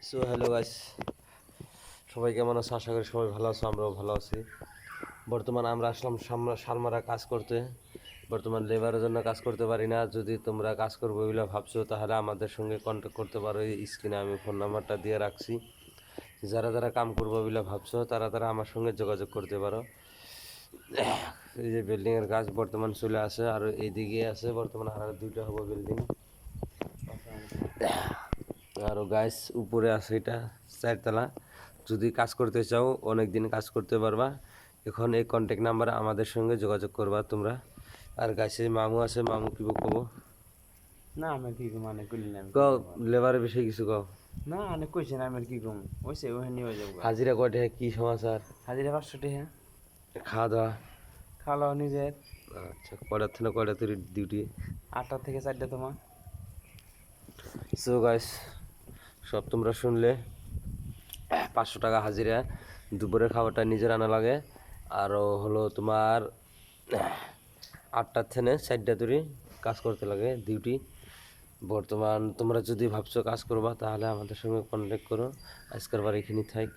So hello guys, সবাই কেমন আছো? আশা করি সবাই ভালো আছো, আমরাও ভালো আছি। বর্তমানে আমরা আসলাম শালমারা কাজ করতে। বর্তমান লেবারের জন্য কাজ করতে পারি না। যদি তোমরা কাজ করবো বলে ভাবছো তাহলে আমাদের সঙ্গে কন্ট্যাক্ট করতে পারো। এই স্ক্রিনে আমি ফোন নাম্বারটা দিয়ে রাখছি। যারা যারা কাম করবো বলে ভাবছো তারা তারা আমার সঙ্গে যোগাযোগ করতে পারো। এই যে বিল্ডিংয়ের কাজ বর্তমান চলে আসে, আর এইদিকে আছে বর্তমানে আর দুইটা হবো বিল্ডিং। আরও গাছ উপরে আছে, এটা চারতলা। যদি কাজ করতে চাও অনেক দিন কাজ করতে পারবা। এখন এই কন্ট্যাক্ট নাম্বারে আমাদের সঙ্গে যোগাযোগ করবা তোমরা। আর গাছে মামু আছে, মামু কি কব? না আমি কি কম মানে কইলি না আমি কও লেবারের বিষয়ে কিছু কও। না অনেক কইছে না আমি কি কম ওইসে ওখানে হয়ে যাবো হাজিরা কয়টা, কি সমাচার? হাজিরা 500 টাকা খাওয়া দাওয়া? খাওয়া নিজের। আচ্ছা, কয়টার থেকে কয়টা তোর ডিউটি? 8টা থেকে 4টা তোমার। সো গাইস, সব তোমরা শুনলে। 500 টাকা হাজিরা, দুপুরের খাবারটা নিজের আনা লাগে। আরও হলো তোমার 8টার থেকে 4টা তৈরি কাজ করতে লাগে ডিউটি। বর্তমান তোমরা যদি ভাবছো কাজ করবা তাহলে আমাদের সঙ্গে কন্ট্যাক্ট করো। আজকের বার এখানেই থাক।